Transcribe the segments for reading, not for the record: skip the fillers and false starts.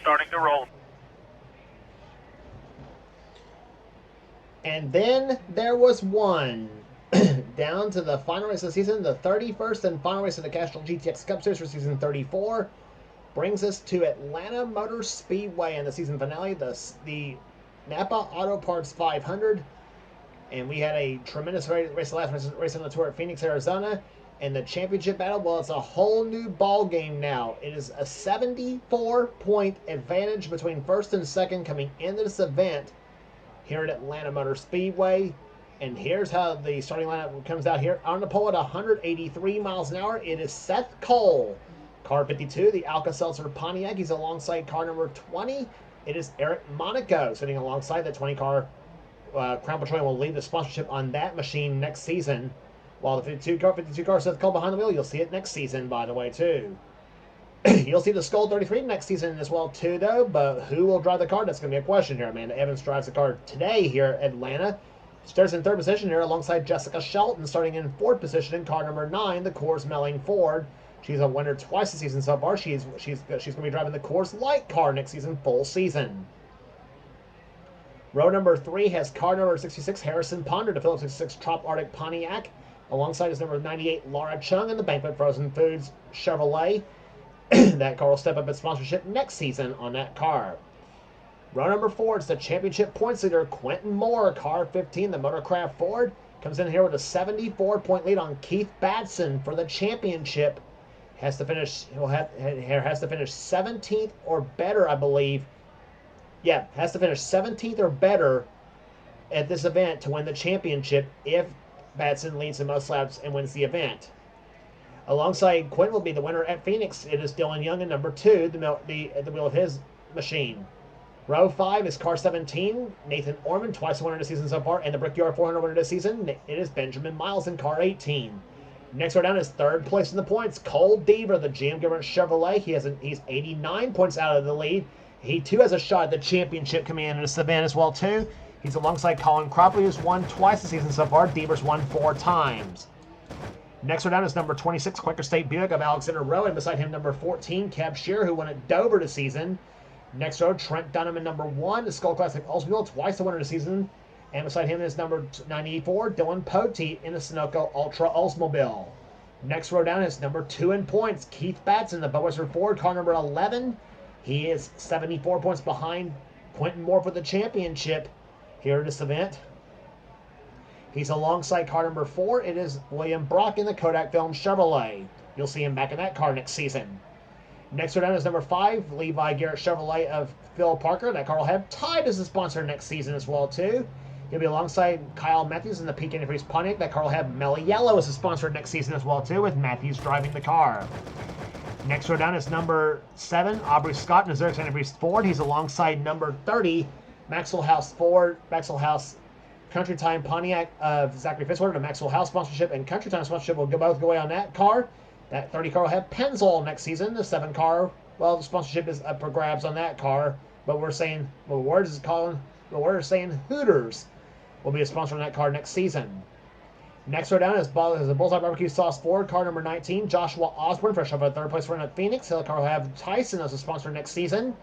starting to roll. And then there was one. Down to the final race of the season, the 31st and final race of the Castrol GTX Cup Series for season 34. Brings us to Atlanta Motor Speedway in the season finale, the Napa Auto Parts 500. And we had a tremendous race, the last race on the tour at Phoenix, Arizona. And the championship battle, well, it's a whole new ball game now. It is a 74-point advantage between first and second coming into this event here at Atlanta Motor Speedway. And here's how the starting lineup comes out here. On the pole at 183 miles an hour, it is Seth Cole. Car 52, the Alka-Seltzer Pontiac. He's alongside car number 20. It is Eric Monaco sitting alongside the 20-car. Crown Petroleum will lead the sponsorship on that machine next season. While the 52 car Seth Cole behind the wheel, you'll see it next season, by the way, too. You'll see the Skull 33 next season as well, too, though. But who will drive the car? That's going to be a question here. Amanda Evans drives the car today here at Atlanta. Starts in third position here alongside Jessica Shelton, starting in fourth position in car number 9, the Coors Melling Ford. She's a winner twice this season so far. She's going to be driving the Coors Light car next season, full season. Row number 3 has car number 66, Harrison Ponder, the Phillips 66 Trop Arctic Pontiac, alongside his number 98, Laura Chung, and the Banquet Frozen Foods Chevrolet. That car will step up its sponsorship next season on that car. Row number 4 is the championship points leader, Quentin Moore, car 15, the Motorcraft Ford. Comes in here with a 74-point lead on Keith Batson for the championship. Has to finish 17th or better, I believe. Yeah, has to finish 17th or better at this event to win the championship if Batson leads the most laps and wins the event. Alongside Quinn will be the winner at Phoenix. It is Dylan Young in number 2 at the wheel of his machine. Row 5 is car 17, Nathan Orman, twice the winner this season so far, and the Brickyard 400 winner this season. It is Benjamin Miles in car 18. Next row down is third place in the points, Cole Deaver, the GM Government Chevrolet. He's 89 points out of the lead. He too has a shot at the championship coming in this event as well too. He's alongside Colin Cropley, who's won twice this season so far. Deaver's won 4 times. Next row down is number 26, Quaker State Buick of Alexander Rowe, and beside him number 14, Cab Shearer, who won at Dover this season. Next row, Trent Dunham in number 1, the Skull Classic Oldsmobile, twice the winner this season. And beside him is number 94, Dylan Poteet in the Sunoco Ultra Oldsmobile. Next row down is number 2 in points, Keith Batson, the Budweiser Ford, car number 11. He is 74 points behind Quentin Moore for the championship here at this event. He's alongside car number 4. It is William Brock in the Kodak Film Chevrolet. You'll see him back in that car next season. Next row down is number 5, Levi Garrett Chevrolet of Phil Parker. That car will have Tide as a sponsor next season as well, too. He'll be alongside Kyle Matthews in the Peak Antifreeze Pontiac. That car will have Melly Yellow as a sponsor next season as well, too, with Matthews driving the car. Next row down is number 7, Aubrey Scott in the Xerox Antifreeze Ford. He's alongside number 30, Maxwell House Country Time Pontiac of Zachary Fitzwater. The Maxwell House sponsorship and Country Time sponsorship will both go away on that car. That 30 car will have Pennzoil next season. The 7 car, well, the sponsorship is up for grabs on that car. But we're saying, we're saying Hooters will be a sponsor on that car next season. Next row down is the Bullseye Barbecue Sauce Ford, car number 19, Joshua Osborne, fresh off a third place run at Phoenix. The car will have Tyson as a sponsor next season.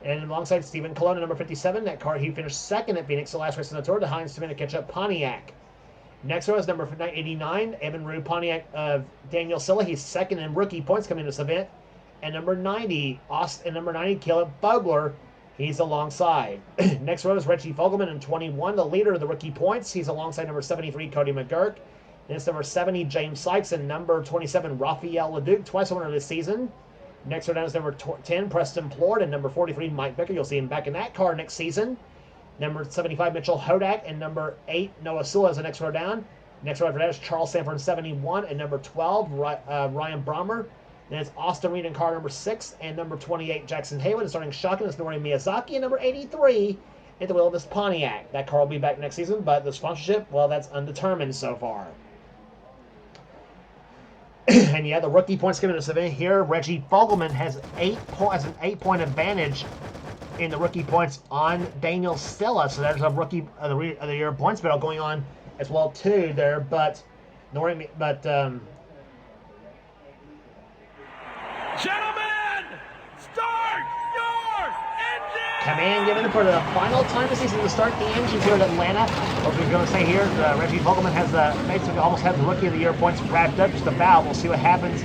And alongside Stephen Colon, number 57, that car, he finished second at Phoenix the last race on the tour, the Heinz Savannah Ketchup Pontiac. Next row is number 89, Evan Rue Pontiac of Daniel Silla. He's second in rookie points coming to this event. And number 90, Caleb Fogler. He's alongside. Next row is Reggie Fogelman in 21, the leader of the rookie points. He's alongside number 73, Cody McGurk. And it's number 70, James Sykes, and number 27, Raphael Leduc, twice a winner this season. Next row down is number 10, Preston Plord, and number 43, Mike Becker. You'll see him back in that car next season. Number 75, Mitchell Hodak, and number 8, Noah Sewell is the next row down. Next row after that is Charles Sanford in 71, and number 12, Ryan Brommer. Then it's Austin Reed in car number 6, and number 28, Jackson Haywood. And starting shotgun is Nori Miyazaki, and number 83 at the wheel of this Pontiac. That car will be back next season, but the sponsorship, well, that's undetermined so far. And yeah, the rookie points given to this event here. Reggie Fogelman has an 8-point advantage in the rookie points on Daniel Stella. So there's a rookie of the year points battle going on as well too there. But gentlemen, start your Command given for the final time this season to start the engines here at Atlanta. What we're going to say here, Reggie Vogelman has basically almost has the Rookie of the Year points wrapped up just about. We'll see what happens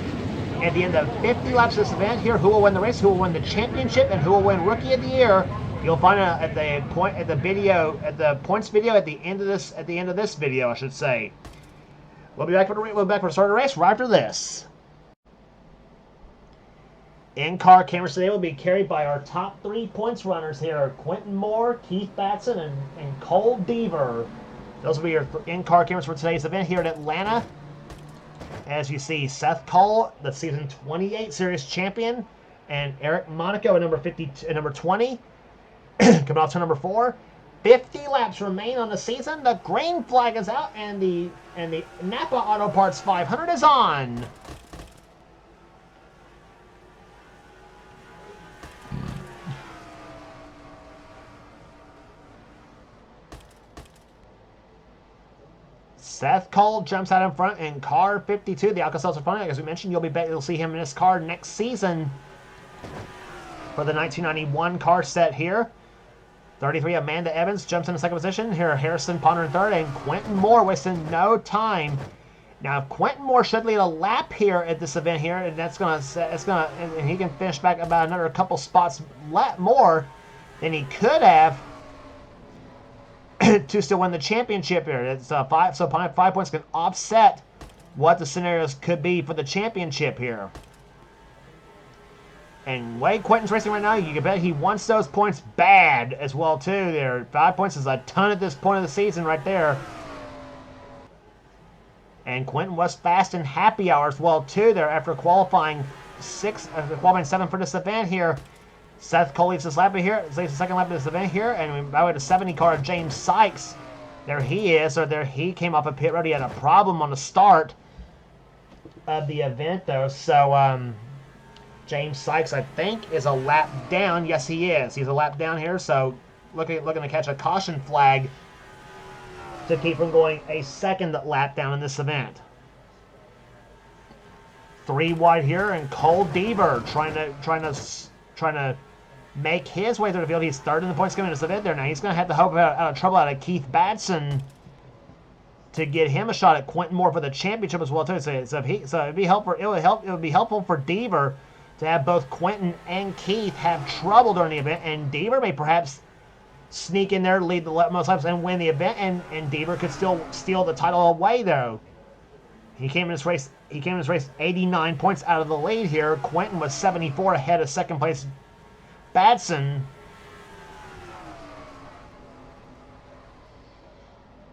at the end of 50 laps of this event here. Who will win the race? Who will win the championship? And who will win Rookie of the Year? You'll find out at the points video at the end of this video, I should say. We'll be back for the start of the race right after this. In-car cameras today will be carried by our top 3 points runners here: Quentin Moore, Keith Batson, and Cole Deaver. Those will be your in-car cameras for today's event here at Atlanta. As you see, Seth Cole, the season 28 series champion, and Eric Monaco at number 20, coming off to number 4. 50 laps remain on the season. The green flag is out, and the Napa Auto Parts 500 is on. Seth Cole jumps out in front in car 52, the Alka-Seltzer front. As we mentioned, you'll see him in this car next season for the 1991 car set here. 33, Amanda Evans jumps into second position. Here, Harrison Ponder in third, and Quentin Moore wasting no time. Now, if Quentin Moore should lead a lap here at this event here, and and he can finish back about another couple spots more than he could have to still win the championship here. It's 5 points can offset what the scenarios could be for the championship here. And way Quentin's racing right now, you can bet he wants those points bad as well too. There, 5 points is a ton at this point of the season right there. And Quentin was fast in happy hour as well too there after qualifying 7 for this event here. Seth Cole leads the second lap of this event here, and by the way, the 70 car of James Sykes, there he is. So there he came off a pit road. He had a problem on the start of the event though. So James Sykes, I think, is a lap down. Yes, he is. He's a lap down here. So looking to catch a caution flag to keep from going a second lap down in this event. 3 wide here, and Cole Deaver trying to make his way through the field. He's third in the points coming into this event there. Now he's going to have to hope out of trouble out of Keith Batson to get him a shot at Quentin Moore for the championship as well too. So it would be helpful. It would be helpful for Deaver to have both Quentin and Keith have trouble during the event, and Deaver may perhaps sneak in there, lead the most laps, and win the event, and Deaver could still steal the title away though. He came in this race 89 points out of the lead here. Quentin was 74 ahead of second place Batson.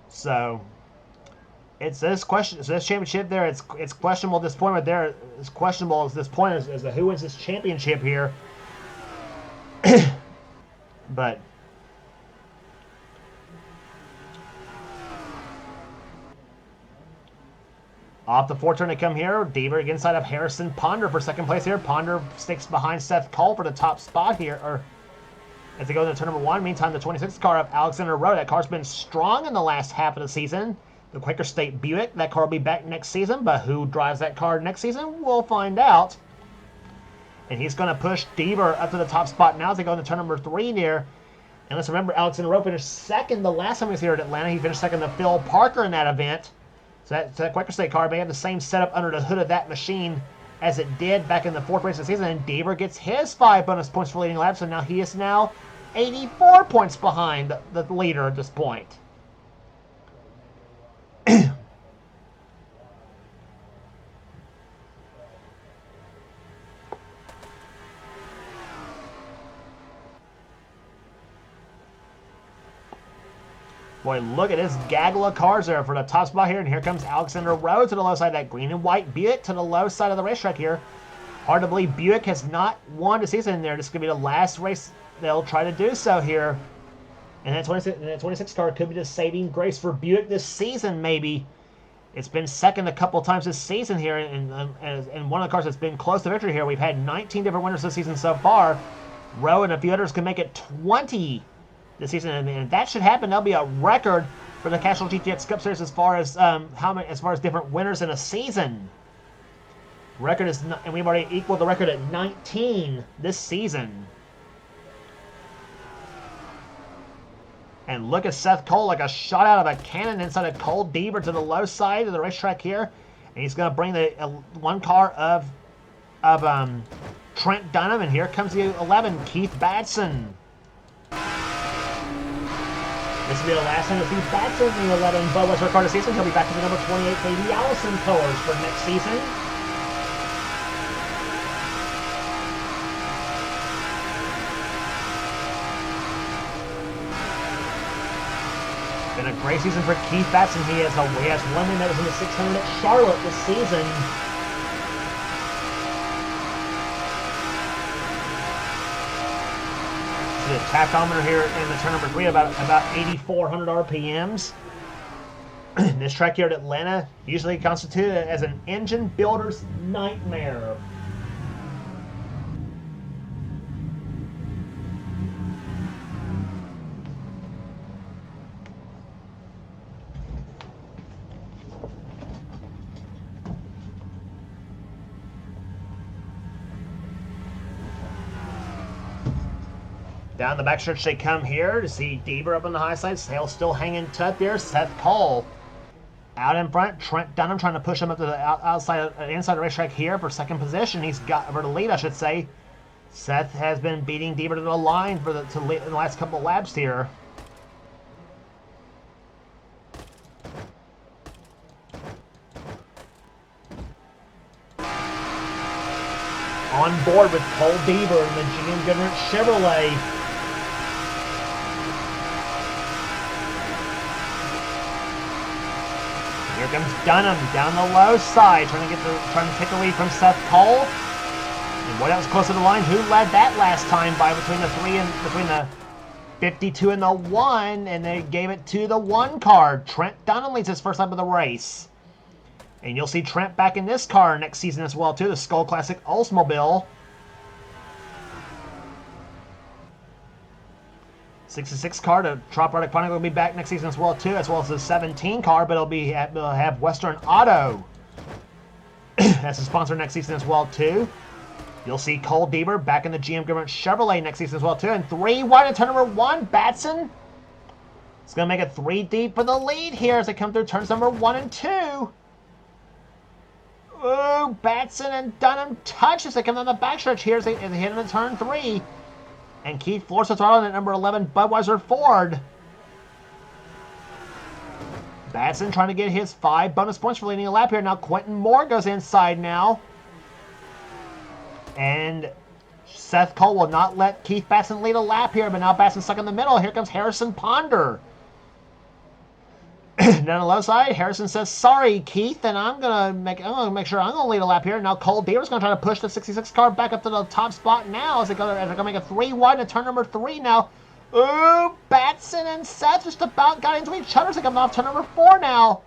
So it's this championship there. It's questionable at this point right there. It's questionable at this point as to who wins this championship here. But off the 4 turn to come here, Deaver inside of Harrison Ponder for second place here. Ponder sticks behind Seth Cole for the top spot here, or as they go into turn number 1. Meantime, the 26th car of Alexander Rowe. That car's been strong in the last half of the season. The Quaker State Buick. That car will be back next season, but who drives that car next season? We'll find out. And he's going to push Deaver up to the top spot now as they go into turn number 3 near. And let's remember, Alexander Rowe finished second the last time he was here at Atlanta. He finished second to Phil Parker in that event. So that Quaker State car may have the same setup under the hood of that machine as it did back in the 4th race of the season. And Deaver gets his 5 bonus points for leading laps, so now he is now 84 points behind the leader at this point. Boy, look at this gaggle of cars there for the top spot here. And here comes Alexander Rowe to the low side of that green and white Buick to the low side of the racetrack here. Hard to believe Buick has not won the season there. This is going to be the last race they'll try to do so here. And that 26 car could be the saving grace for Buick this season, maybe. It's been second a couple times this season here. And one of the cars that's been close to victory here. We've had 19 different winners this season so far. Rowe and a few others can make it 20 this season, and that should happen. That'll be a record for the Castrol GTX Cup Series as far as different winners in a season. Record is, and we've already equaled the record at 19 this season. And look at Seth Cole like a shot out of a cannon inside of Cole Deaver to the low side of the racetrack here. And he's going to bring the one car of Trent Dunham. And here comes the 11, Keith Batson. This will be the last time to see Batson in the 11 Budweiser car this season. He'll be back to the number 28 Baby Allison colors for next season. Been a great season for Keith Batson. He has one win that was in the 600 at Charlotte this season. The tachometer here in the turn number 3 about 8,400 RPMs. This track here at Atlanta usually constituted as an engine builder's nightmare. Down the backstretch they come here to see Deaver up on the high side. Sale still hanging tough there. Seth Cole out in front. Trent Dunham trying to push him up to the inside the racetrack here for second position. He's got over the lead, I should say. Seth has been beating Deaver to the line for in the last couple of laps here. On board with Cole Deaver and the GM Goodrich Chevrolet. Here comes Dunham down the low side, trying to take the lead from Seth Cole. And boy, that was close to the line. Who led that last time by between the 52 and the 1, and they gave it to the 1 car. Trent Dunham leads his first lap of the race. And you'll see Trent back in this car next season as well, too, the Skull Classic Oldsmobile. 66 car to Trop Arctic Pontiac will be back next season as well, too, as well as the 17 car, but it'll have Western Auto as a sponsor next season as well, too. You'll see Cole Deaver back in the GM Goodrich Chevrolet next season as well, too. And 3 wide in turn number 1, Batson. It's going to make it 3 deep for the lead here as they come through turns number 1 and 2. Ooh, Batson and Dunham touch as they come down the backstretch here as they hit into turn 3. And Keith floors the throttle at number 11, Budweiser Ford. Batson trying to get his 5 bonus points for leading a lap here. Now Quentin Moore goes inside now. And Seth Cole will not let Keith Batson lead a lap here, but now Batson's stuck in the middle. Here comes Harrison Ponder. Down the low side, Harrison says, "Sorry, Keith," and I'm gonna make sure I'm gonna lead a lap here. Now Cole Deaver's gonna try to push the 66 car back up to the top spot now as they're gonna make a 3 wide in turn number 3 now. Ooh, Batson and Seth just about got into each other as they come off turn number 4 now.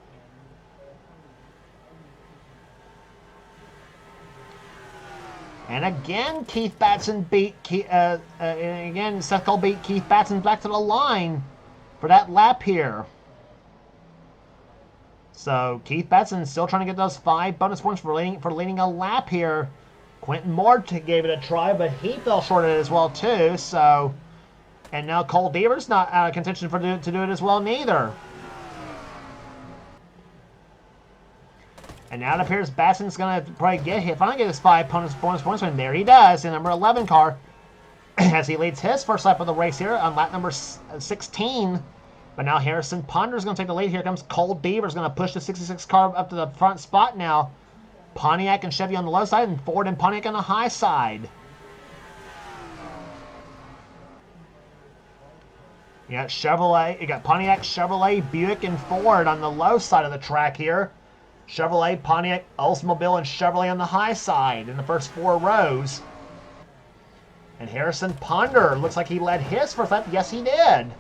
And again, Keith Batson again, Seth Cole beat Keith Batson back to the line for that lap here. So Keith Batson still trying to get those 5 bonus points for leading a lap here. Quentin Moore gave it a try, but he fell short of it as well too. So, and now Cole Deaver's not out of contention to do it as well neither. And now it appears Batson's going to probably finally get his 5 bonus points, and there he does in number 11 car as he leads his first lap of the race here on lap number 16. But now Harrison Ponder's going to take the lead. Here comes Cole Deaver's going to push the 66 car up to the front spot now. Pontiac and Chevy on the low side, and Ford and Pontiac on the high side. You got Chevrolet, you got Pontiac, Chevrolet, Buick, and Ford on the low side of the track here. Chevrolet, Pontiac, Oldsmobile, and Chevrolet on the high side in the first 4 rows. And Harrison Ponder looks like he led his first lap. Yes, he did.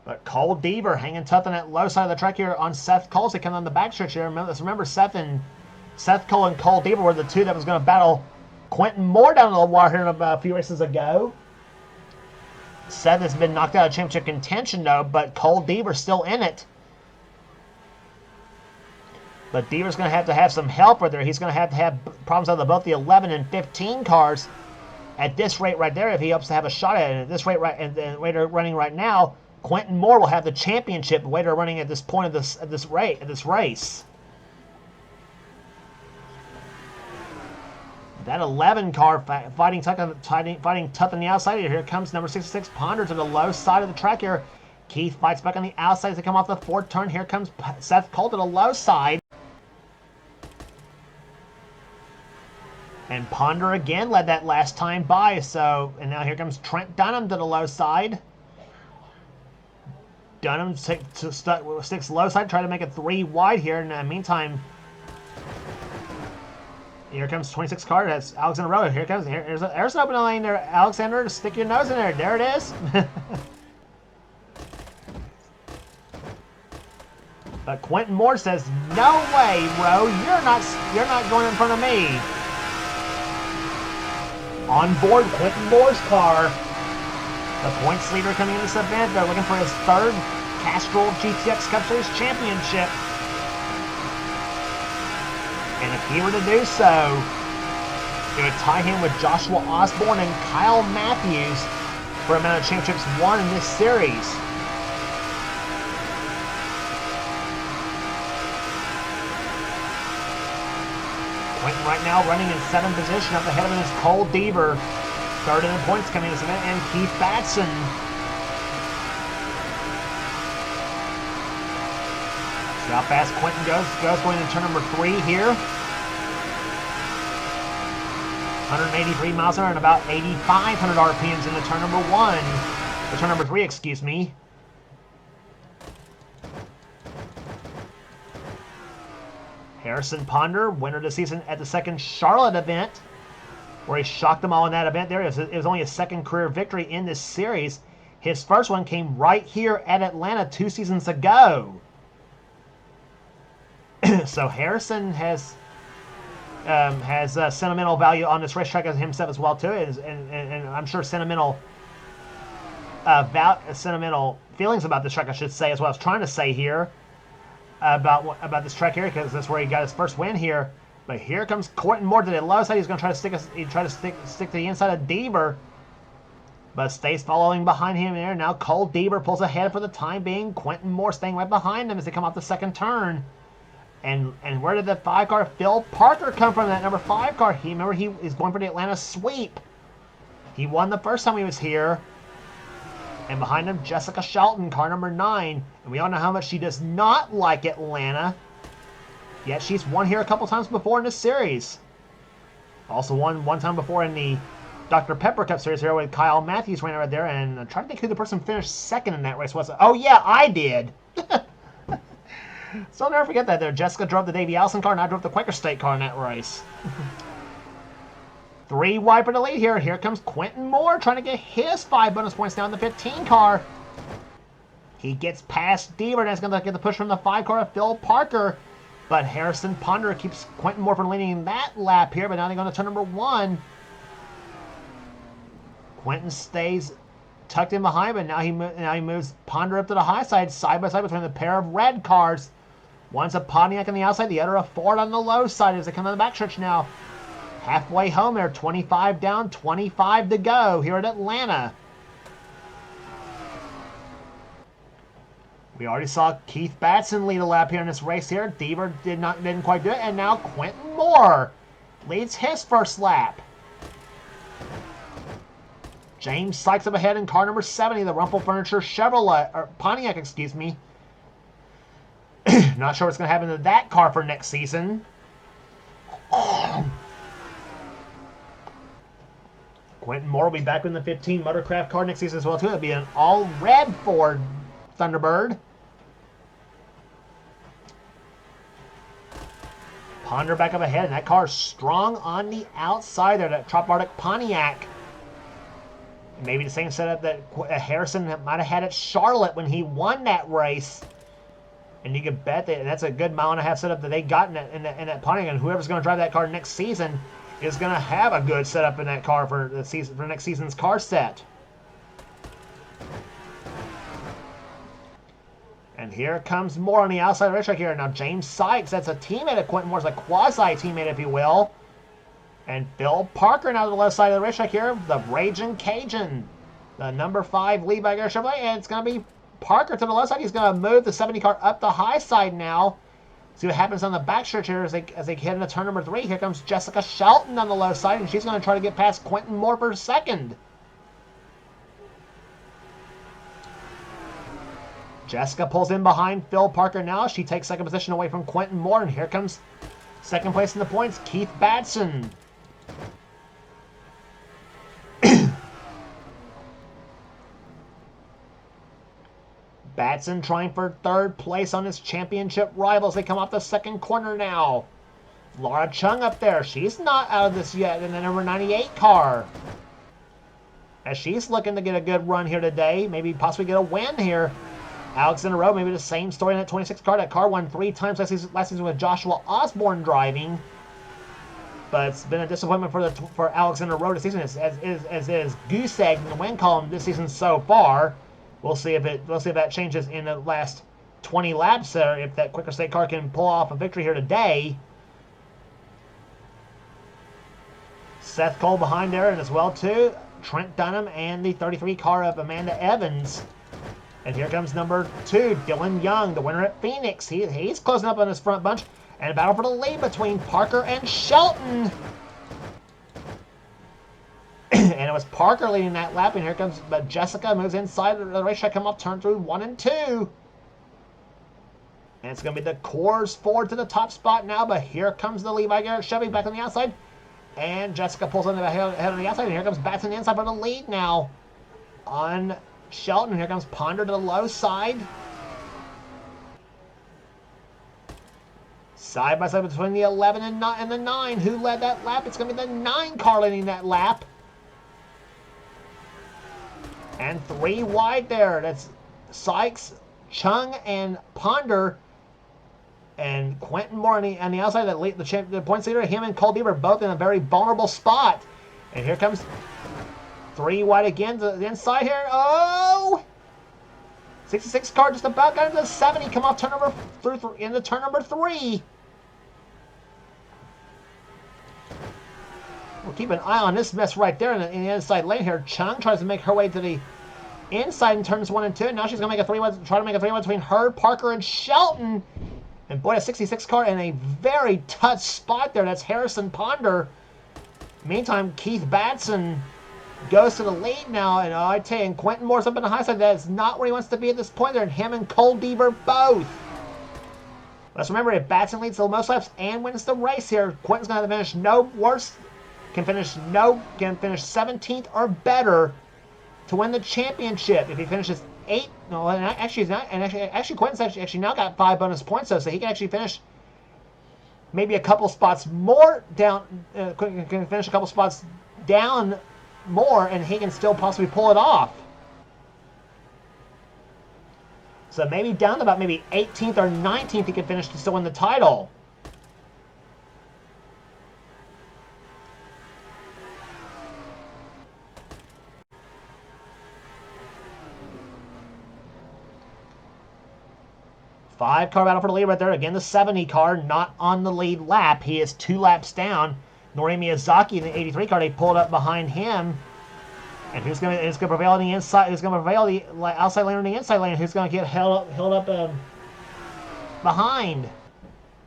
But Cole Deaver hanging tough on that low side of the track here on Seth Cole. They come on the backstretch here. Remember Seth Cole and Cole Deaver were the 2 that was going to battle Quentin Moore down to the wire here a few races ago. Seth has been knocked out of championship contention though, but Cole Deaver's still in it. But Deaver's going to have some help with her. He's going to have problems out of both the 11 and 15 cars at this rate right there, if he hopes to have a shot at it, at this rate right and the way they're running right now, Quentin Moore will have the championship. The way they're running at this point of this race. That 11 car fighting tough on the outside here. Here comes number 66 Ponder to the low side of the track here. Keith fights back on the outside as they come off the fourth turn. Here comes Seth Cole to the low side. And Ponder again led that last time by. And now here comes Trent Dunham to the low side. Dunham sticks low side, try to make it 3 wide here. In the meantime, here comes 26 car. That's Alexander Rowe. There's an open lane there, Alexander. Stick your nose in there. There it is. But Quentin Moore says, "No way, Rowe. You're not going in front of me." On board Quentin Moore's car. The points leader coming in this event. They're looking for his 3rd Castrol GTX Cup Series championship. And if he were to do so, it would tie him with Joshua Osborne and Kyle Matthews for amount of championships won in this series. Quentin right now running in 7th position. Up ahead of him is Cole Deaver. 3rd in the points coming in this event, and Keith Batson. See how fast Quentin goes going into turn number 3 here. 183 miles an hour and about 8,500 RPMs in the turn number 1. The turn number 3, excuse me. Harrison Ponder, winner of the season at the 2nd Charlotte event, where he shocked them all in that event there. It was only his 2nd career victory in this series. His first one came right here at Atlanta 2 seasons ago. So Harrison has sentimental value on this racetrack as himself as well too, and I'm sure sentimental feelings about this track, I should say, is what I was trying to say here about this track here, because that's where he got his first win here. But here comes Quentin Moore to the low side. He's going to try to stick to the inside of Deaver, but stays following behind him there. Now Cole Deaver pulls ahead for the time being. Quentin Moore staying right behind him as they come off the 2nd turn. And where did the 5 car Phil Parker come from? That number 5 car. Remember he is going for the Atlanta sweep. He won the first time he was here. And behind him, Jessica Shelton, car number 9. And we all know how much she does not like Atlanta. Yet she's won here a couple times before in this series. Also won one time before in the Dr. Pepper Cup Series here with Kyle Matthews ran right there. And I'm trying to think who the person finished 2nd in that race was. Oh yeah, I did. So I'll never forget that there. Jessica drove the Davey Allison car and I drove the Quaker State car in that race. 3 wide for the lead here. Here comes Quentin Moore trying to get his 5 bonus points down the 15 car. He gets past Deaver and that's going to get the push from the 5 car of Phil Parker. But Harrison Ponder keeps Quentin Moore from leading that lap here. But now they're going to turn number 1. Quentin stays tucked in behind, but now he moves Ponder up to the high side by side between the pair of red cars. One's a Pontiac on the outside, the other a Ford on the low side as they come on the backstretch now. Halfway home there, 25 down, 25 to go here at Atlanta. We already saw Keith Batson lead a lap here in this race here. Deaver didn't quite do it, and now Quentin Moore leads his first lap. James Sykes up ahead in car number 70, the Rumpel Furniture Pontiac, excuse me. Not sure what's going to happen to that car for next season. Quentin Moore will be back in the 15 Motorcraft car next season as well too. It'll be an all-red Ford Thunderbird. Ponder back up ahead, and that car is strong on the outside there, that Trop Arctic Pontiac. Maybe the same setup that Harrison might have had at Charlotte when he won that race. And you can bet that that's a good 1.5 mile setup that they got in that Pontiac. And whoever's going to drive that car next season is going to have a good setup in that car for the season, for next season's car set. And here comes Moore on the outside racetrack here. Now James Sykes, that's a teammate of Quentin Moore's, a quasi-teammate, if you will. And Phil Parker now to the left side of the racetrack here, the Raging Cajun. The number 5 lead by Chevrolet, and it's going to be Parker to the left side. He's going to move the 70 car up the high side now. See what happens on the back stretch here as they head into turn number 3. Here comes Jessica Shelton on the left side, and she's going to try to get past Quentin Moore for second. Jessica pulls in behind Phil Parker now. She takes second position away from Quentin Moore, and here comes second place in the points, Keith Batson. Batson trying for third place on his championship rivals. They come off the second corner now. Laura Chung up there. She's not out of this yet in the number 98 car. As she's looking to get a good run here today. Maybe possibly get a win here. Alex in a row. Maybe the same story in that 26 car. That car won 3 times last season with Joshua Osborne driving. But it's been a disappointment for Alex in a row this season. As is goose egg in the win column this season so far. We'll see if that changes in the last 20 laps there. If that quicker state car can pull off a victory here today. Seth Cole behind there, and as well too Trent Dunham and the 33 car of Amanda Evans. And here comes number 2, Dylan Young, the winner at Phoenix. He's closing up on his front bunch, and a battle for the lead between Parker and Shelton. And it was Parker leading that lap, and here comes, but Jessica moves inside the racetrack, come off turn through 1 and 2. And it's going to be the Coors Ford to the top spot now, but here comes the Levi Garrett Chevy back on the outside. And Jessica pulls on the head on the outside, and here comes Batson inside for the lead now on Shelton. Here comes Ponder to the low side. Side by side between the 11 and the 9. Who led that lap? It's going to be the 9 car leading that lap. And 3 wide there. That's Sykes, Chung, and Ponder. And Quentin Moore on the outside, the points leader, him and Cole Bieber both in a very vulnerable spot. And here comes 3 wide again to the inside here. Oh! 66 car just about got into the 70. Come off into turn number 3. We'll keep an eye on this mess right there in the inside lane here. Chung tries to make her way to the inside in turns 1 and 2. Now she's going to make a 3-wide, try to make a 3-wide between her, Parker, and Shelton. And boy, a 66 car in a very tough spot there. That's Harrison Ponder. Meantime, Keith Batson goes to the lead now. And I tell you, and Quentin Moore's up in the high side. That is not where he wants to be at this point there. And him and Cole Deaver both. Let's remember, if Batson leads the most laps and wins the race here, Quentin's going to finish no worse. Can finish 17th or better to win the championship. If he finishes 8, no, and actually he's not. And actually Quentin's actually now got 5 bonus points though, so he can actually finish maybe a couple spots more down. Can finish a couple spots down more, and he can still possibly pull it off. So maybe down to about maybe 18th or 19th, he can finish to still win the title. Five-car battle for the lead right there. Again, the 70 car not on the lead lap. He is 2 laps down. Nori Miyazaki in the 83 car, they pulled up behind him. And who's going to prevail on the inside? Who's going to prevail the outside lane or the inside lane? Who's going to get held up behind?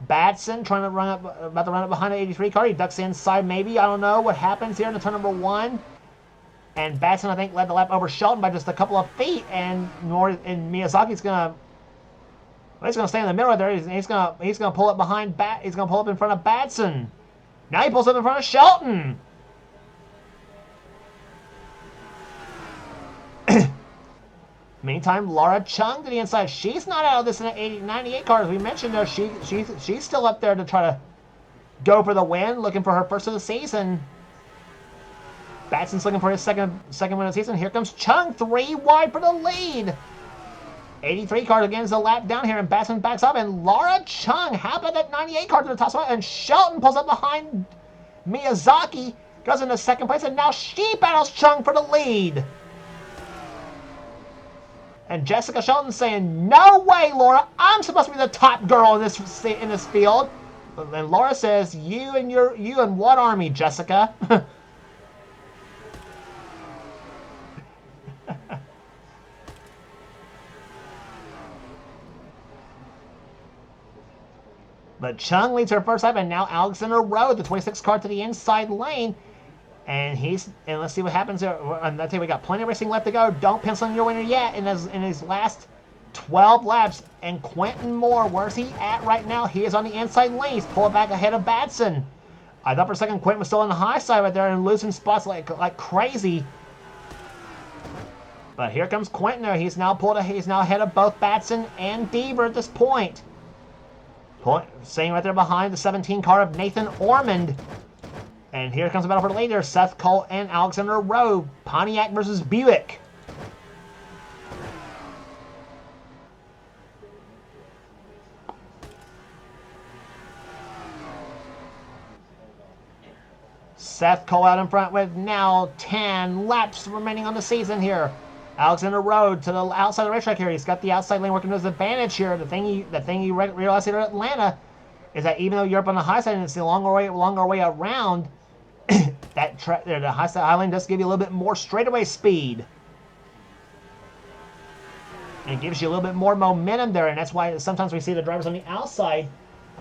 Batson trying to about to run up behind the 83 car. He ducks inside maybe. I don't know what happens here in the turn number 1. And Batson, I think, led the lap over Shelton by just a couple of feet. And Miyazaki's going to... He's going to stay in the middle there. He's going to pull up behind He's going to pull up in front of Batson. Now he pulls up in front of Shelton. Meantime, Laura Chung to the inside. She's not out of this in the 98 car, as we mentioned there. She's still up there to try to go for the win, looking for her first of the season. Batson's looking for his second win of the season. Here comes Chung, 3 wide for the lead. 83 car again is a lap down here, and Batson backs up, and Laura Chung, how about that 98 car to the top spot, and Shelton pulls up behind Miyazaki, goes into second place, and now she battles Chung for the lead. And Jessica Shelton saying, no way, Laura, I'm supposed to be the top girl in this field. And Laura says, you and what army, Jessica? But Chung leads her first lap, and now Alexander Rowe, the 26 car, to the inside lane. And let's see what happens there. And I tell you, we got plenty of racing left to go. Don't pencil in your winner yet in his last 12 laps. And Quentin Moore, where's he at right now? He is on the inside lane. He's pulling back ahead of Batson. I thought for a second Quentin was still on the high side right there and losing spots like crazy. But here comes Quentin there. He's now ahead of both Batson and Deaver at this point. Staying right there behind the 17 car of Nathan Ormond. And here comes the battle for the leader, Seth Cole and Alexander Rowe. Pontiac versus Buick. Seth Cole out in front with now 10 laps remaining on the season here. Alexander Rowe to the outside of the racetrack here. He's got the outside lane working to his advantage here. The thing you realize here at Atlanta is that even though you're up on the high side and it's the longer way around, the high lane does give you a little bit more straightaway speed. And it gives you a little bit more momentum there, and that's why sometimes we see the drivers on the outside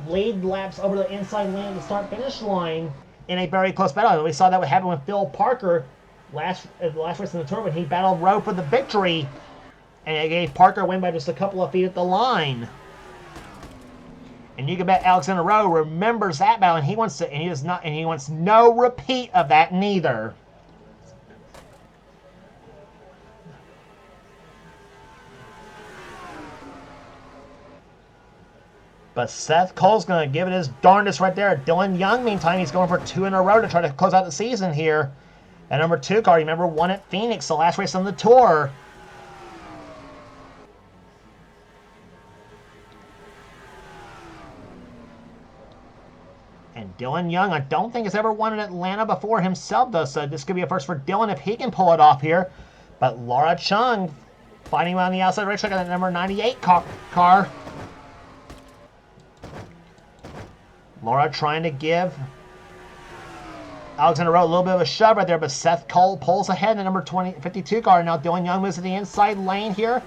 lead laps over the inside lane at the start-finish line in a very close battle. We saw that would happen with Phil Parker the last race in the tour when he battled Rowe for the victory, and it gave Parker a win by just a couple of feet at the line. And you can bet Alexander Rowe remembers that battle, and he wants no repeat of that neither. But Seth Cole's going to give it his darndest right there. Dylan Young, meantime, he's going for 2 in a row to try to close out the season here. That number 2 car, remember, won at Phoenix, the last race on the tour. And Dylan Young, I don't think has ever won in Atlanta before himself, though, so this could be a first for Dylan if he can pull it off here. But Laura Chung fighting around the outside racetrack on that number 98 car. Laura trying to give Alexander Rowe a little bit of a shove right there, but Seth Cole pulls ahead in the number 52 car. Now Dylan Young moves to the inside lane here.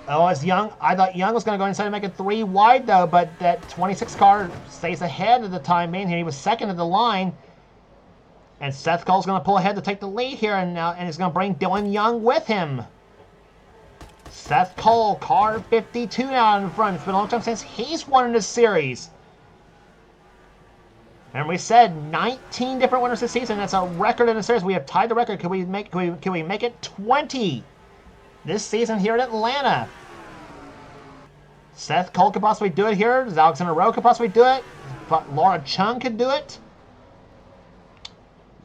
Oh, as Young, I thought Young was going to go inside and make it 3 wide, though, but that 26 car stays ahead at the time being here. He was second at the line. And Seth Cole's going to pull ahead to take the lead here, and he's going to bring Dylan Young with him. Seth Cole, car 52 now in front. It's been a long time since he's won in this series. And we said 19 different winners this season. That's a record in the series. We have tied the record. Can we make it 20 this season here in Atlanta? Seth Cole could possibly do it here. Alexander Rowe could possibly do it. But Laura Chung could do it.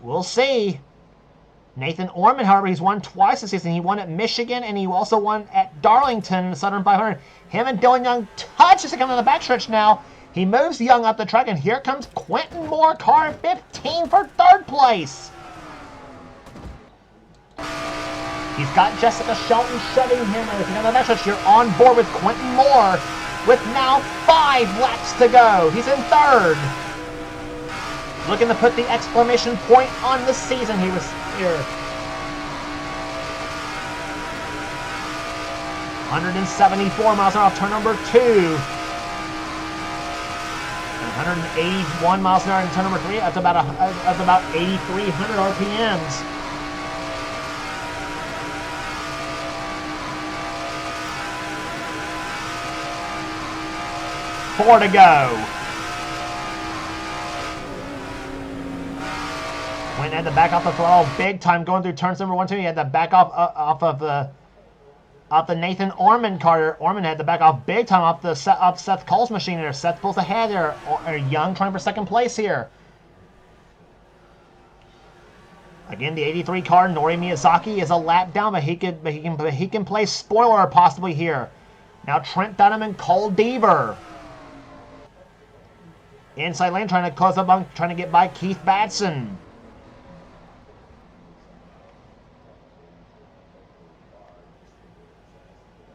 We'll see. Nathan Ormond, however, he's won twice this season. He won at Michigan, and he also won at Darlington in the Southern 500. Him and Dylan Young touch as they come on the backstretch now. He moves Young up the track, and here comes Quentin Moore, car 15 for 3rd place. He's got Jessica Shelton shoving him, and if you're on the backstretch, you're on board with Quentin Moore with now 5 laps to go. He's in 3rd. Looking to put the exclamation point on the season. He was here. 174 miles an hour off turn number 2. 181 miles an hour in turn number 3. That's about 8,300 RPMs. Four to go. Quinn had to back off the throttle big time going through turns number 1, 2. He had to back off the Nathan Ormond car. Ormond had to back off big time off Seth Cole's machine there. Seth pulls ahead there. Young trying for 2nd place here. Again, the 83 car, Nori Miyazaki, is a lap down, but he can play spoiler possibly here. Now Trent Dunham and Cole Deaver. Inside lane trying to close up on, trying to get by Keith Batson.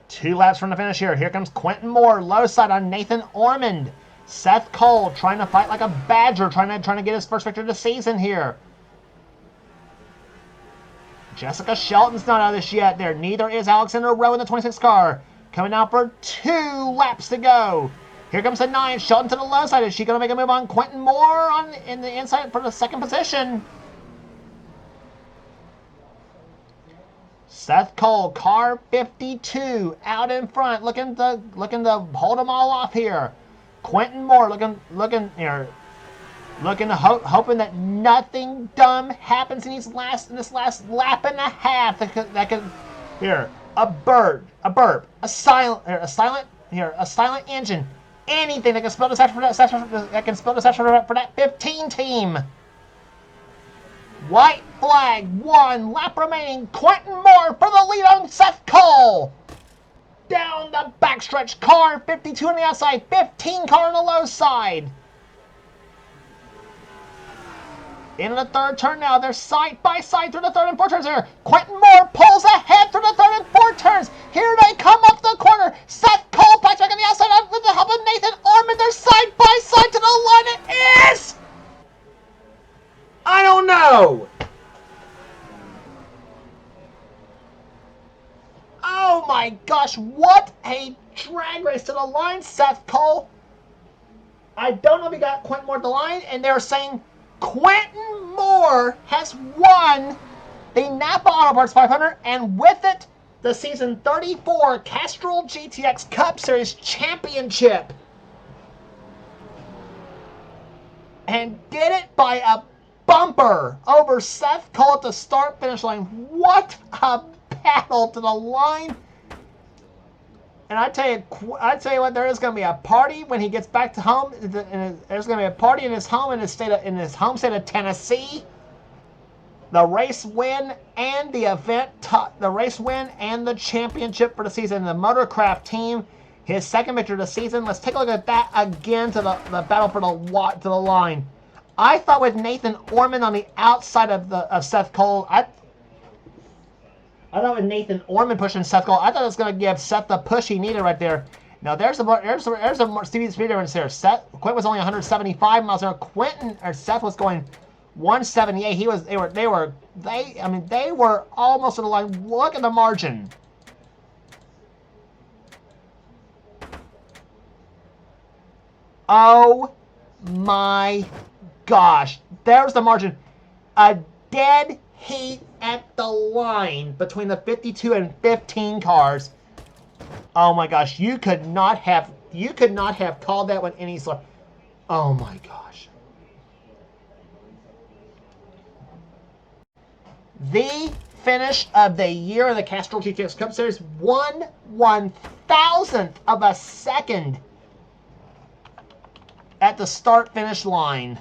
Two laps from the finish here. Here comes Quentin Moore, low side on Nathan Ormond. Seth Cole trying to fight like a badger, trying to get his first victory of the season here. Jessica Shelton's not out of this yet. There, neither is Alexander Rowe in the 26 car. Coming out for 2 laps to go. Here comes the 9. Shelton to the low side. Is she going to make a move on Quentin Moore in the inside for the second position? Seth Cole, car 52, out in front, looking to hold them all off here. Quentin Moore looking here, hoping that nothing dumb happens in this last lap and a half. That could here a burp, a silent engine, anything that can spell disaster for that 15 team. White flag, 1 lap remaining. Quentin Moore for the lead on Seth Cole. Down the backstretch, car 52 on the outside, 15 car on the low side. Into the third turn now. They're side by side through the third and fourth turns here. Quentin Moore pulls ahead through the third and fourth turns. Here they come up the corner. Seth Cole bites back on the outside with the help of Nathan Orman. They're side by side to the line. It is... I don't know. Oh my gosh, what a drag race to the line, Seth Cole. I don't know if he got Quentin Moore at the line, and they're saying Quentin Moore has won the Napa Auto Parts 500, and with it, the Season 34 Castrol GTX Cup Series Championship. And did it by a bumper over Seth Cole at the start-finish line. What a battle to the line. And I tell you what, there is going to be a party when he gets back to home. There's going to be a party in his home in his home state of Tennessee. The race win and the championship for the season. The Motorcraft team, his second victory of the season. Let's take a look at that again to the battle for the line. I thought with Nathan Orman on the outside of Seth Cole, I thought with Nathan Orman pushing Seth Cole, I thought it was going to give Seth the push he needed right there. Now there's a more speed difference here. Quentin was only 175 miles an hour. Seth was going 178. They were almost to the line. Look at the margin. Oh my gosh. There's the margin. A dead heat at the line between the 52 and 15 cars. Oh my gosh. You could not have called that one any slower. Oh my gosh. The finish of the year of the Castrol GTX Cup Series, 1/1000th of a second at the start-finish line.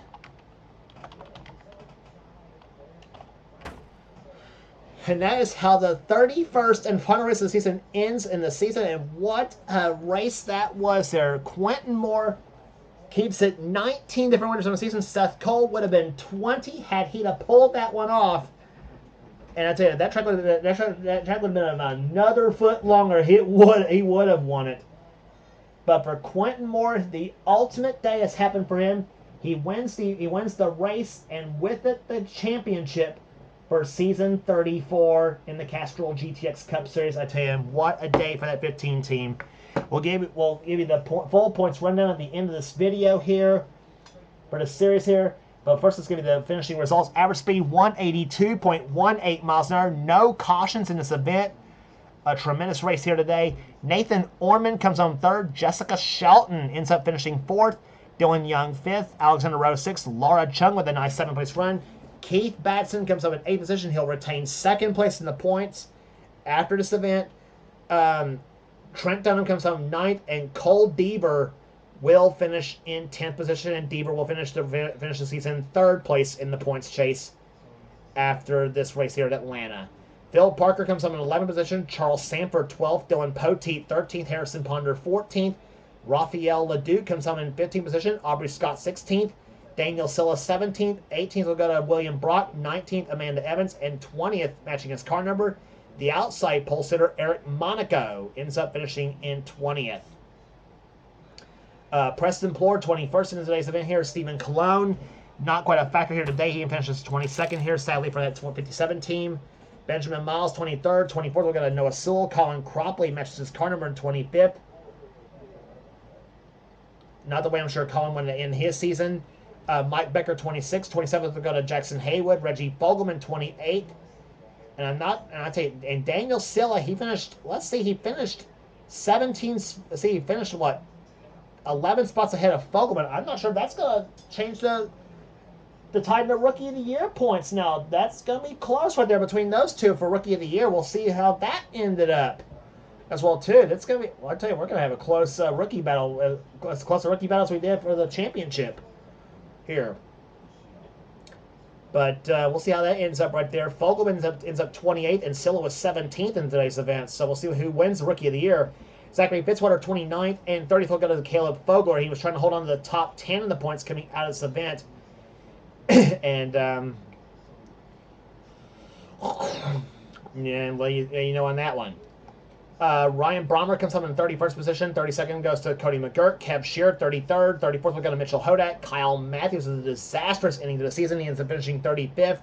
And that is how the 31st and final race of the season ends in the season. And what a race that was there. Quentin Moore keeps it 19 different winners on the season. Seth Cole would have been 20 had he pulled that one off. And I tell you, that track would have been another foot longer. He would have won it. But for Quentin Moore, the ultimate day has happened for him. He wins the race, and with it, the championship for season 34 in the Castrol GTX Cup Series. I tell you, what a day for that 15 team. We'll give you the full points rundown at the end of this video here for the series here. But first, let's give you the finishing results. Average speed, 182.18 miles an hour. No cautions in this event. A tremendous race here today. Nathan Orman comes home third. Jessica Shelton ends up finishing fourth. Dylan Young fifth. Alexander Rowe sixth. Laura Chung with a nice 7th-place run. Keith Batson comes up in 8th position. He'll retain 2nd place in the points after this event. Trent Dunham comes home 9th. And Cole Deaver will finish in 10th position, and Deaver will finish the season 3rd place in the points chase after this race here at Atlanta. Phil Parker comes home in 11th position. Charles Sanford 12th. Dylan Poteet 13th. Harrison Ponder 14th. Raphael Leduc comes home in 15th position. Aubrey Scott 16th. Daniel Silla 17th. 18th will go to William Brock. 19th, Amanda Evans. And 20th, matching his car number, the outside pole sitter Eric Monaco ends up finishing in 20th. Preston Plore, 21st in today's event here. Stephen Colon, not quite a factor here today. He finishes 22nd here, sadly, for that 457 team. Benjamin Miles, 23rd. 24th, we've got a Noah Sewell. Colin Cropley matches his car number in 25th. Not the way I'm sure Colin wanted to end his season. Mike Becker, 26th. 27th, we've got a Jackson Haywood. Reggie Fogelman, 28th. And Daniel Silla, he finished, he finished 17, he finished what? 11 spots ahead of Fogelman. I'm not sure that's going to change the tide of Rookie of the Year points now. That's going to be close right there between those two for Rookie of the Year. We'll see how that ended up as well, too. That's going to be, well, I tell you, we're going to have a close rookie battle, as close a rookie battle as we did for the championship here. But we'll see how that ends up right there. Fogelman ends up 28th, and Silla was 17th in today's event. So we'll see who wins the Rookie of the Year. Zachary Fitzwater, 29th, and 30th will go to Caleb Fogler. He was trying to hold on to the top 10 of the points coming out of this event. And, yeah, well, you know on that one. Ryan Brommer comes up in 31st position. 32nd goes to Cody McGirt. Kev Shear, 33rd. 34th will go to Mitchell Hodak. Kyle Matthews is a disastrous ending to the season. He ends up finishing 35th.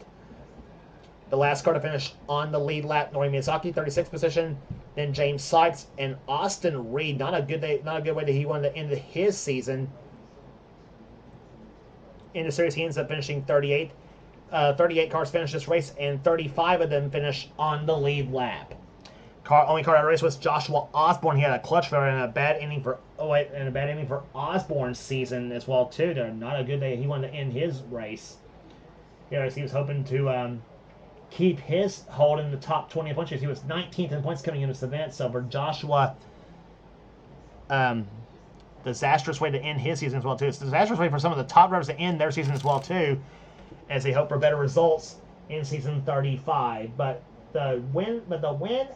The last car to finish on the lead lap, Nori Miyazaki, 36th position. Then James Sykes and Austin Reed. Not a good way that he wanted to end his season. In the series, he ends up finishing 38th. 38 cars finished this race, and 35 of them finish on the lead lap. Only car out of race was Joshua Osborne. He had a clutch failure and a bad ending for Osborne's season as well too. Not a good day. He wanted to end his race. He was hoping to keep his hold in the top 20 points. He was 19th in points coming into this event. So for Joshua, disastrous way to end his season as well too. It's a disastrous way for some of the top drivers to end their season as well too, as they hope for better results in season 35. But the win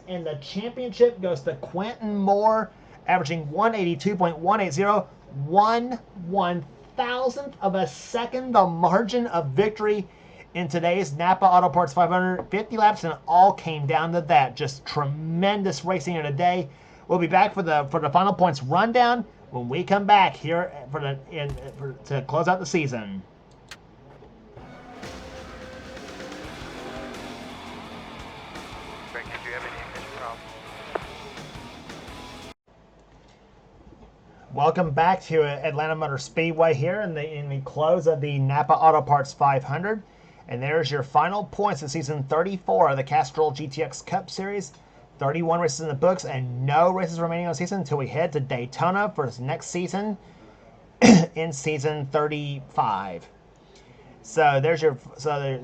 and the championship goes to Quentin Moore, averaging 182.180, 1/1000th of a second, the margin of victory in today's Napa Auto Parts 500. 50 laps, and it all came down to that. Just tremendous racing here today. We'll be back for the final points rundown when we come back here to close out the season. Welcome back to Atlanta Motor Speedway here in the close of the Napa Auto Parts 500. And there's your final points in season 34 of the Castrol GTX Cup Series. 31 races in the books and no races remaining on the season until we head to Daytona for the next season in season 35. So there's your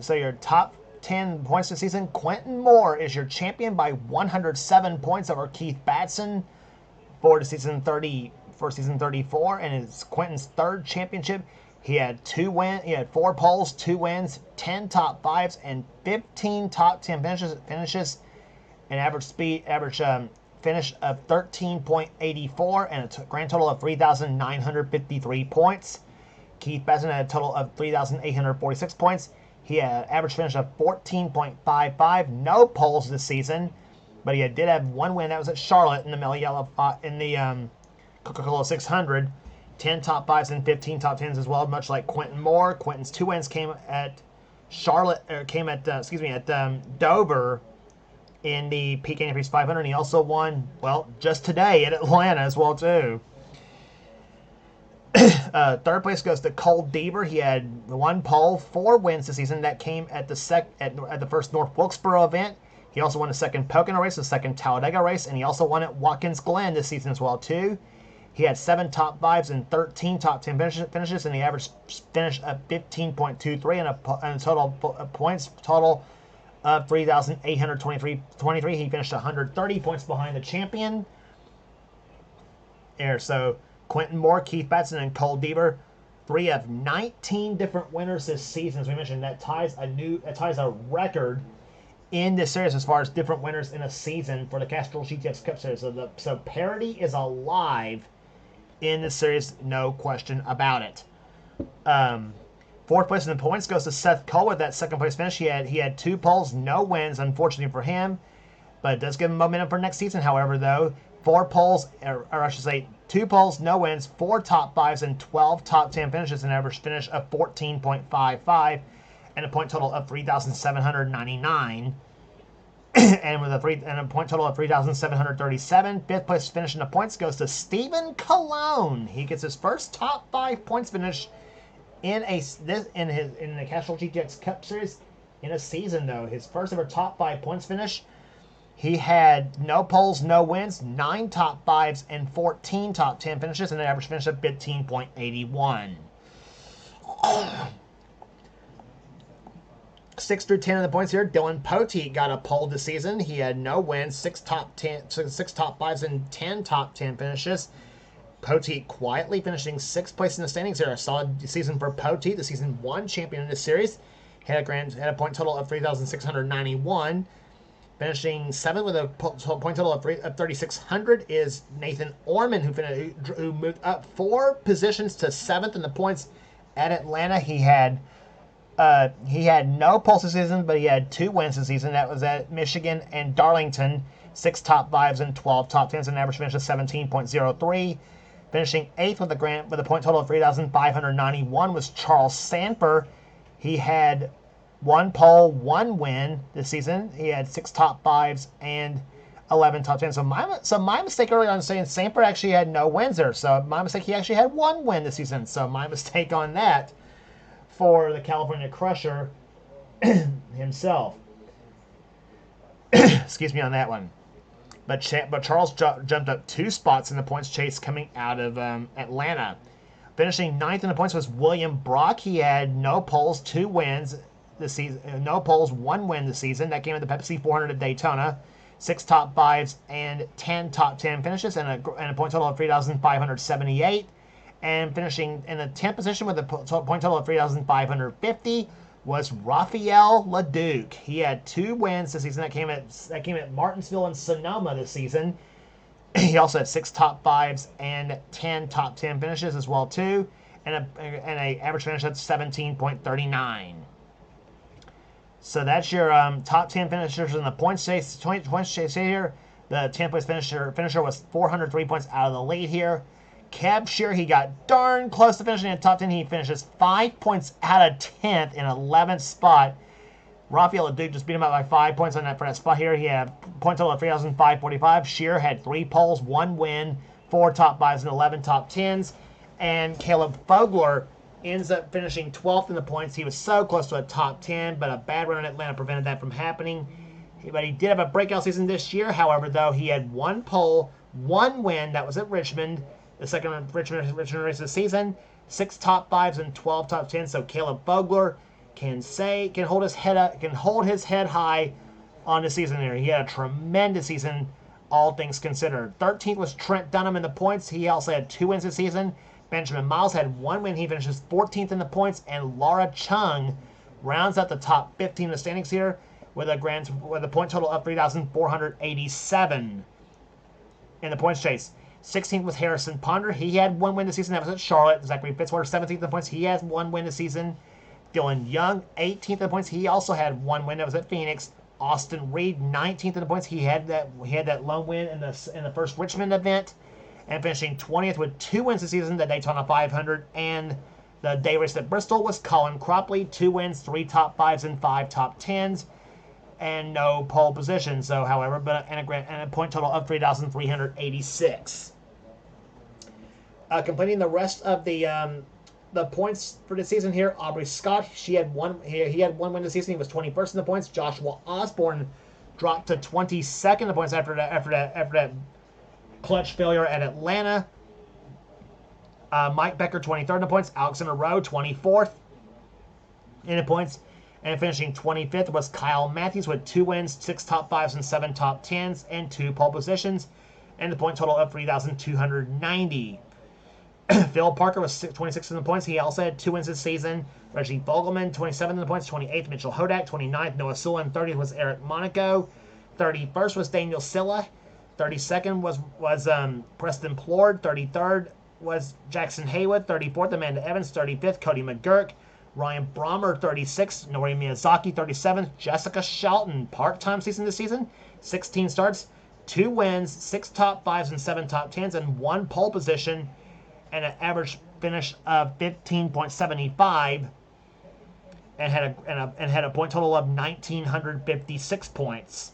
your top 10 points this season. Quentin Moore is your champion by 107 points over Keith Batson for season 34, and it's Quentin's third championship. He had 4 poles, 2 wins, 10 top 5s, and 15 top 10 finishes, an average finish of 13.84, and a grand total of 3,953 points. Keith Batson had a total of 3,846 points. He had an average finish of 14.55, no poles this season, but he did have 1 win. That was at Charlotte in the Coca-Cola 600. 10 top 5s and 15 top 10s as well, much like Quentin Moore. Quentin's 2 wins came at Dover in the Peak Antifreeze 500, and he also won, just today at Atlanta as well too. Third place goes to Cole Deaver. He had 1 pole, 4 wins this season. That came at the first North Wilkesboro event. He also won the second Pocono race, the second Talladega race, and he also won at Watkins Glen this season as well too. He had 7 top 5s and 13 top 10 finishes, and the average finish of 15.23 and a total points total of 3,823. He finished 130 points behind the champion. So Quentin Moore, Keith Batson, and Cole Deaver, 3 of 19 different winners this season. As we mentioned, that ties a record in this series as far as different winners in a season for the Castrol GTX Cup Series. So parity is alive in this series, no question about it. 4th place in the points goes to Seth Cole with that 2nd place finish. He had 2 poles, no wins, unfortunately for him, but it does give him momentum for next season. However, though, 4 poles, or I should say 2 poles, no wins, 4 top 5s, and 12 top 10 finishes, an average finish of 14.55, and a point total of 3,799. And with a point total of 3,737, fifth place finish in the points goes to Stephen Colon. He gets his first top 5 points finish in the Castrol GTX Cup Series in a season, though. His first ever top 5 points finish. He had no poles, no wins, 9 top 5s, and 14 top 10 finishes, and an average finish of 15.81. 6 through 10 in the points here. Dylan Poteet got a pole this season. He had no wins, 6 top 5s, and 10 top 10 finishes. Poteet quietly finishing 6th place in the standings here. A solid season for Poteet, the season 1 champion in this series. Had a point total of 3,691. Finishing 7th with a point total of 3,600 is Nathan Orman, who moved up 4 positions to 7th in the points at Atlanta. He had no poles this season, but he had 2 wins this season. That was at Michigan and Darlington. 6 top 5s and 12 top 10s, an average finish of 17.03. Finishing 8th with a point total of 3,591 was Charles Sanford. He had 1 pole, 1 win this season. He had 6 top 5s and 11 top 10s. So my mistake earlier on saying Sanford actually had no wins there. So my mistake, he actually had 1 win this season. So my mistake on that for the California Crusher himself. Excuse me on that one. But Charles jumped up 2 spots in the points chase coming out of Atlanta. Finishing 9th in the points was William Brock. He had no poles, 2 wins this season. No poles, 1 win this season. That came at the Pepsi 400 at Daytona. 6 top 5s and 10 top 10 finishes, and a point total of 3,578. And finishing in the 10th position with a point total of 3,550 was Rafael LeDuc. He had 2 wins this season. That came at Martinsville and Sonoma this season. He also had 6 top 5s and 10 top 10 finishes as well too, and a average finish of 17.39. So that's your top 10 finishers in the points chase. Points chase here. The 10th place finisher was 403 points out of the lead here. Kev Shear, he got darn close to finishing in the top 10. He finishes 5 points out of 10th in 11th spot. Rafael LeDuc just beat him out by 5 points for that spot here. He had a point total of 3,545. Shear had 3 poles, 1 win, 4 top 5s, and 11 top 10s. And Caleb Fogler ends up finishing 12th in the points. He was so close to a top 10, but a bad run in Atlanta prevented that from happening. But he did have a breakout season this year. However, though, he had 1 pole, 1 win. That was at Richmond, the second Richmond race of the season. 6 top 5s and 12 top 10s. So Caleb Fogler can hold his head high on the season there. He had a tremendous season, all things considered. 13th was Trent Dunham in the points. He also had 2 wins this season. Benjamin Miles had 1 win. He finishes 14th in the points, and Laura Chung rounds out the top 15 in the standings here with a point total of 3,487 in the points chase. 16th was Harrison Ponder. He had 1 win this season. That was at Charlotte. Zachary Fitzwater, 17th in the points. He has 1 win this season. Dylan Young, 18th in the points. He also had 1 win. That was at Phoenix. Austin Reed, 19th in the points. He had that lone win in the first Richmond event, and finishing 20th with 2 wins this season. The Daytona 500 and the day race at Bristol was Colin Cropley, 2 wins, 3 top 5s, and 5 top 10s, and no pole position. So, however, and a point total of 3,386. Completing the rest of the points for the season here, Aubrey Scott, he had 1 win this season. He was 21st in the points. Joshua Osborne dropped to 22nd in the points after that clutch failure at Atlanta. Mike Becker, 23rd in the points. Alexander Rowe, 24th in the points. And finishing 25th was Kyle Matthews with 2 wins, 6 top 5s, and 7 top 10s, and 2 pole positions, and the point total of 3,290. Phil Parker was 26th in the points. He also had 2 wins this season. Reggie Vogelman, 27th in the points. 28th, Mitchell Hodak. 29th, Noah Sewell. 30th was Eric Monaco. 31st was Daniel Silla. 32nd was Preston Plord. 33rd was Jackson Haywood. 34th, Amanda Evans. 35th, Cody McGurk. Ryan Brommer, 36th. Nori Miyazaki, 37th. Jessica Shelton, part-time season this season. 16 starts, 2 wins, 6 top 5s, and 7 top 10s, and 1 pole position, and an average finish of 15.75, and had a point total of 1,956 points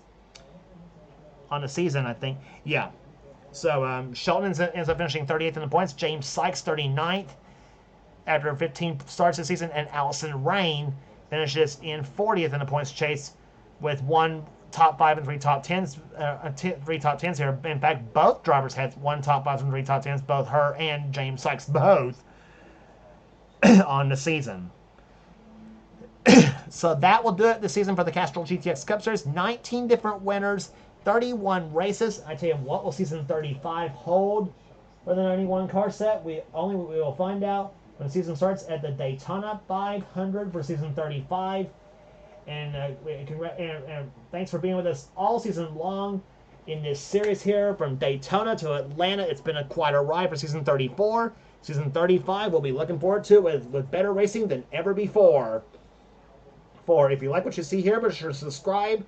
on the season, I think. Yeah. So Shelton ends up finishing 38th in the points. James Sykes 39th after 15 starts this season, and Allison Rain finishes in 40th in the points chase with 1 top 5 and 3 top 10s. 3 top 10s here. In fact, both drivers had 1 top 5 and 3 top 10s. Both her and James Sykes both on the season. So that will do it this season for the Castrol GTX Cup Series. 19 different winners, 31 races. I tell you what will season 35 hold for the 91 car set. We will find out when the season starts at the Daytona 500 for season 35. And thanks for being with us all season long in this series here from Daytona to Atlanta. It's been quite a ride for season 34. Season 35 we'll be looking forward to with better racing than ever before. If you like what you see here, be sure to subscribe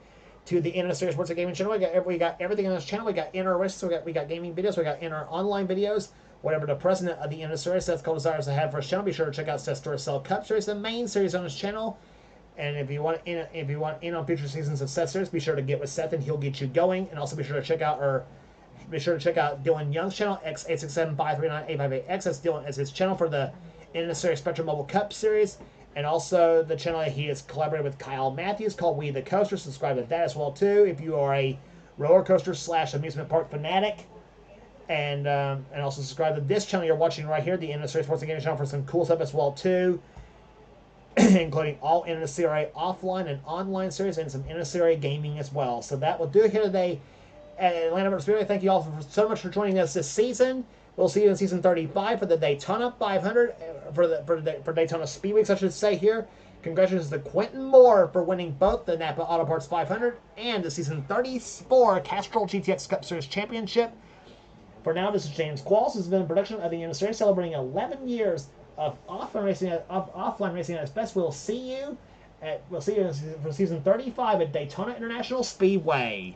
to the NNSCRA Sports and Gaming channel. We got everything on this channel. We got inner races, we got gaming videos, we got inner online videos. Whatever the president of the NNSCRA Seth Cole desires to have for his channel, be sure to check out Seth's Duracell Cup Series, the main series on his channel. And if you want in on future seasons of Seth Series, be sure to get with Seth and he'll get you going. And also be sure to check out Dylan Young's channel, X8675398588X. That's Dylan as his channel for the NNSCRA Spectrum Mobile Cup Series. And also the channel that he has collaborated with Kyle Matthews called We the Coaster. Subscribe to that as well too if you are a roller coaster / amusement park fanatic. And also subscribe to this channel you're watching right here, the NNSCRA Sports and Gaming channel, for some cool stuff as well too, including all NNSCRA offline and online series and some NNSCRA gaming as well. So that will do it here today at Atlanta Motor Speedway. Thank you all so much for joining us this season. We'll see you in season 35 for the Daytona 500, for Daytona Speed Weeks, I should say here. Congratulations to Quentin Moore for winning both the Napa Auto Parts 500 and the season 34 Castrol GTX Cup Series Championship. For now, this is James Qualls. This has been a production of the NNSCRA celebrating 11 years of offline racing at its best. We'll see you for season 35 at Daytona International Speedway.